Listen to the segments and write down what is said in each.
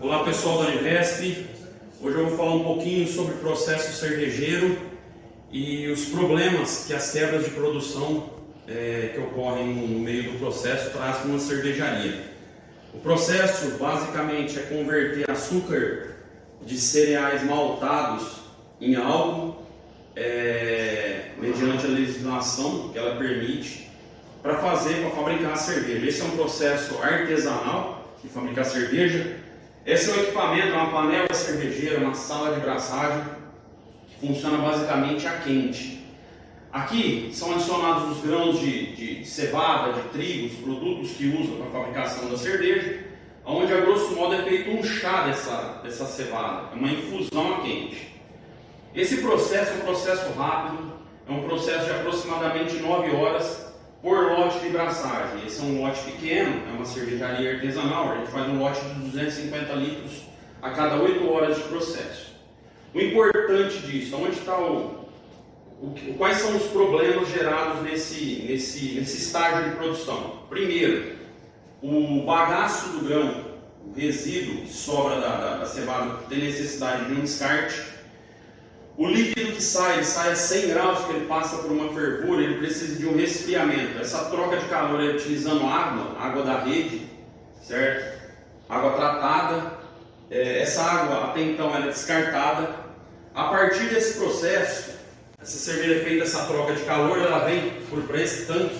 Olá pessoal da Univesp, hoje eu vou falar um pouquinho sobre o processo cervejeiro e os problemas que as quebras de produção que ocorrem no meio do processo traz para uma cervejaria. O processo basicamente é converter açúcar de cereais maltados em álcool mediante a legislação que ela permite para fabricar a cerveja. Esse é um processo artesanal de fabricar cerveja. Esse é um equipamento, uma panela cervejeira, uma sala de braçagem, que funciona basicamente a quente. Aqui são adicionados os grãos de cevada, de trigo, os produtos que usam para a fabricação da cerveja, onde a grosso modo é feito um chá dessa cevada, uma infusão a quente. Esse processo é um processo rápido, é um processo de aproximadamente 9 horas por lote de braçagem. Esse é um lote pequeno, é uma cervejaria artesanal, a gente faz um lote de 250 litros a cada 8 horas de processo. O importante disso, onde está quais são os problemas gerados nesse estágio de produção? Primeiro, o bagaço do grão, o resíduo que sobra da cevada, tem necessidade de um descarte. O líquido que sai a 100 graus, que ele passa por uma fervura, ele precisa de um resfriamento. Essa troca de calor é utilizando água da rede, certo? Água tratada. Essa água, até então, ela é descartada. A partir desse processo, essa cerveja é feita, essa troca de calor, ela vem para esse tanque,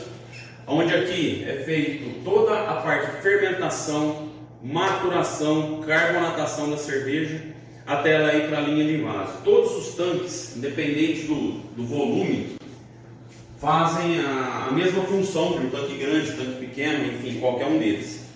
onde aqui é feito toda a parte de fermentação, maturação, carbonatação da cerveja, até ela ir para a linha de envase. Todos os tanques, independente do volume, fazem a mesma função de um tanque grande, tanque pequeno, enfim, qualquer um deles.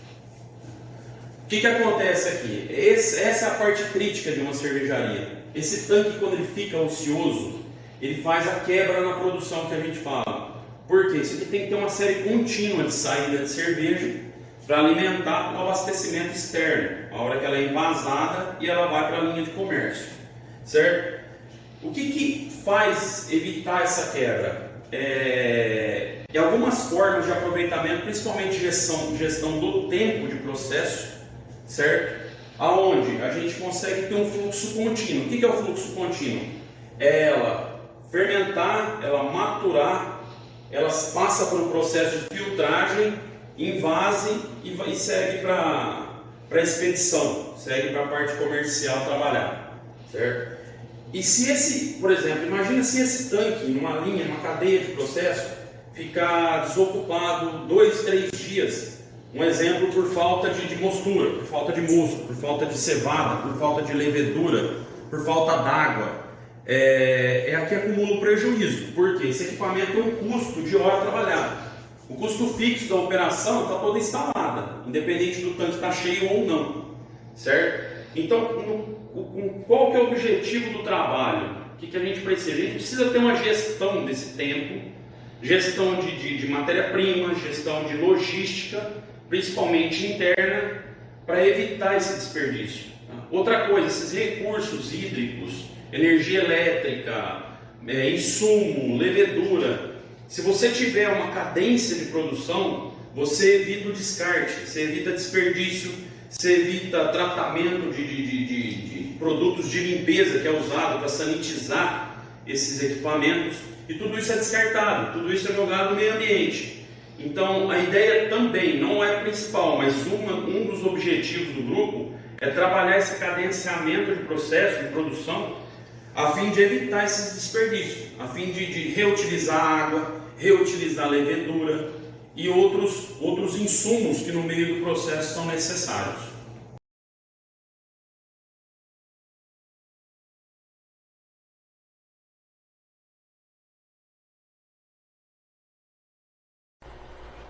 O que acontece aqui? Essa é a parte crítica de uma cervejaria. Esse tanque, quando ele fica ocioso, ele faz a quebra na produção que a gente fala. Por quê? Isso aqui tem que ter uma série contínua de saída de cerveja para alimentar o abastecimento externo, a hora que ela é envasada e ela vai para a linha de comércio, certo? O que faz evitar essa quebra? Algumas formas de aproveitamento, principalmente gestão do tempo de processo, certo? Aonde a gente consegue ter um fluxo contínuo. O que é o fluxo contínuo? É ela fermentar, ela maturar, ela passa por um processo de filtragem, invase e segue para a expedição, segue para a parte comercial trabalhar, certo? E se por exemplo, imagina se esse tanque, numa linha, numa cadeia de processo, ficar desocupado 2, 3 dias, um exemplo, por falta de mostura, por falta de mosto, por falta de cevada, por falta de levedura, por falta d'água, aqui acumula o prejuízo, porque esse equipamento tem um custo de hora trabalhada. O custo fixo da operação está toda instalada, independente do tanque estar cheio ou não, certo? Então, qual que é o objetivo do trabalho? O que a gente precisa? A gente precisa ter uma gestão desse tempo, gestão de matéria-prima, gestão de logística, principalmente interna, para evitar esse desperdício. Outra coisa, esses recursos hídricos, energia elétrica, insumo, levedura. Se você tiver uma cadência de produção, você evita o descarte, você evita desperdício, você evita tratamento de produtos de limpeza que é usado para sanitizar esses equipamentos, e tudo isso é descartado, tudo isso é jogado no meio ambiente. Então a ideia também, não é a principal, mas um dos objetivos do grupo é trabalhar esse cadenciamento de processo de produção a fim de evitar esses desperdícios, a fim de reutilizar água, reutilizar levedura e outros insumos que no meio do processo são necessários.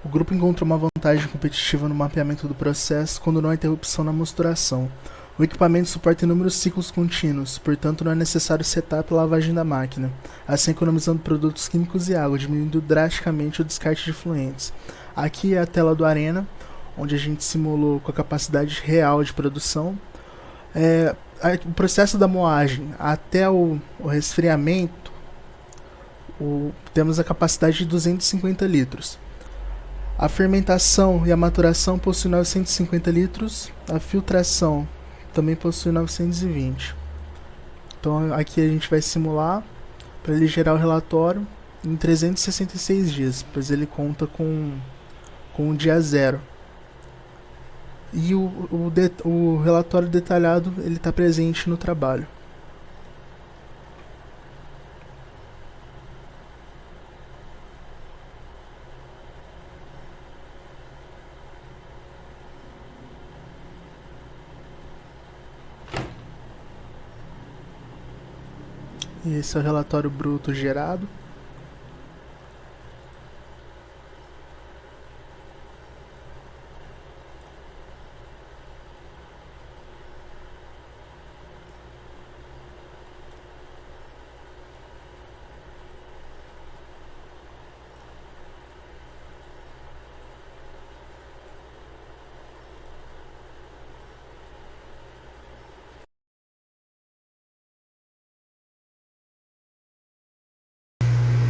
O grupo encontra uma vantagem competitiva no mapeamento do processo quando não há interrupção na mosturação. O equipamento suporta inúmeros ciclos contínuos, portanto não é necessário setup e lavagem da máquina, assim economizando produtos químicos e água, diminuindo drasticamente o descarte de fluentes. Aqui é a tela do Arena, onde a gente simulou com a capacidade real de produção. O processo da moagem até o resfriamento, temos a capacidade de 250 litros. A fermentação e a maturação possuem 950 litros, a filtração também possui 920. Então aqui a gente vai simular para ele gerar o relatório em 366 dias, pois ele conta com o dia 0. E o relatório detalhado ele está presente no trabalho. E esse é o relatório bruto gerado.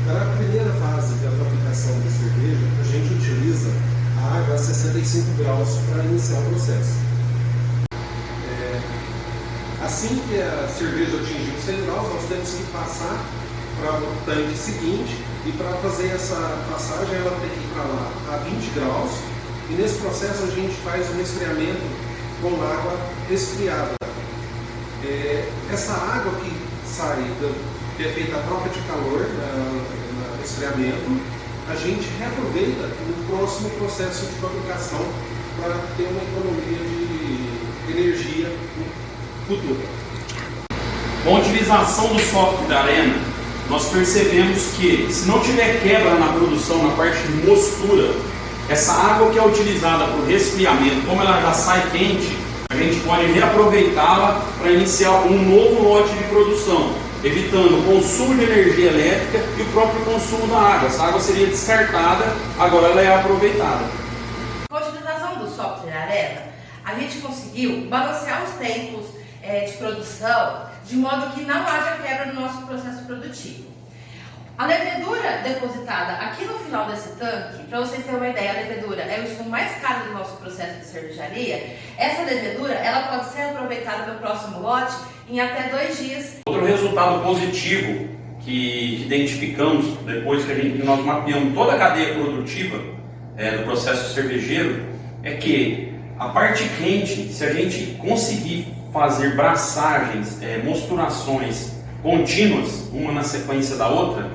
Para a primeira fase da fabricação da cerveja, a gente utiliza a água a 65 graus para iniciar o processo. Assim que a cerveja atingir os 100 graus, nós temos que passar para o tanque seguinte, e para fazer essa passagem ela tem que ir para lá a 20 graus, e nesse processo a gente faz um resfriamento com água resfriada. Essa água que sai, que é feita a troca de calor no resfriamento, a gente reaproveita no próximo processo de fabricação para ter uma economia de energia futura. Com a utilização do software da Arena, nós percebemos que, se não tiver quebra na produção, na parte de mostura, essa água que é utilizada para o resfriamento, como ela já sai quente, a gente pode reaproveitá-la para iniciar um novo lote de produção, evitando o consumo de energia elétrica e o próprio consumo da água. Essa água seria descartada, agora ela é aproveitada. Com a utilização do software Arena, a gente conseguiu balancear os tempos de produção de modo que não haja quebra no nosso processo produtivo. A levedura depositada aqui no final desse tanque, para vocês terem uma ideia, a levedura é o insumo mais caro do nosso processo de cervejaria. Essa levedura ela pode ser aproveitada no próximo lote em até 2 dias. Outro resultado positivo que identificamos depois que nós mapeamos toda a cadeia produtiva do processo cervejeiro é que a parte quente, se a gente conseguir fazer braçagens, mosturações contínuas, uma na sequência da outra,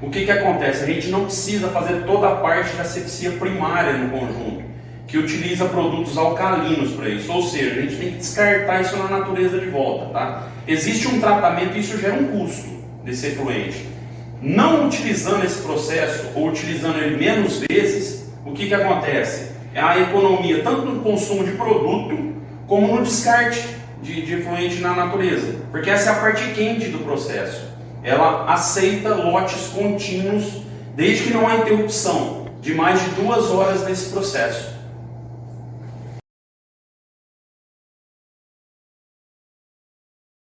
o que acontece? A gente não precisa fazer toda a parte da asepsia primária no conjunto, que utiliza produtos alcalinos para isso, ou seja, a gente tem que descartar isso na natureza de volta, tá? Existe um tratamento e isso gera um custo desse efluente. Não utilizando esse processo, ou utilizando ele menos vezes, o que acontece? É a economia tanto no consumo de produto, como no descarte de efluente na natureza, porque essa é a parte quente do processo. Ela aceita lotes contínuos, desde que não há interrupção de mais de 2 horas nesse processo.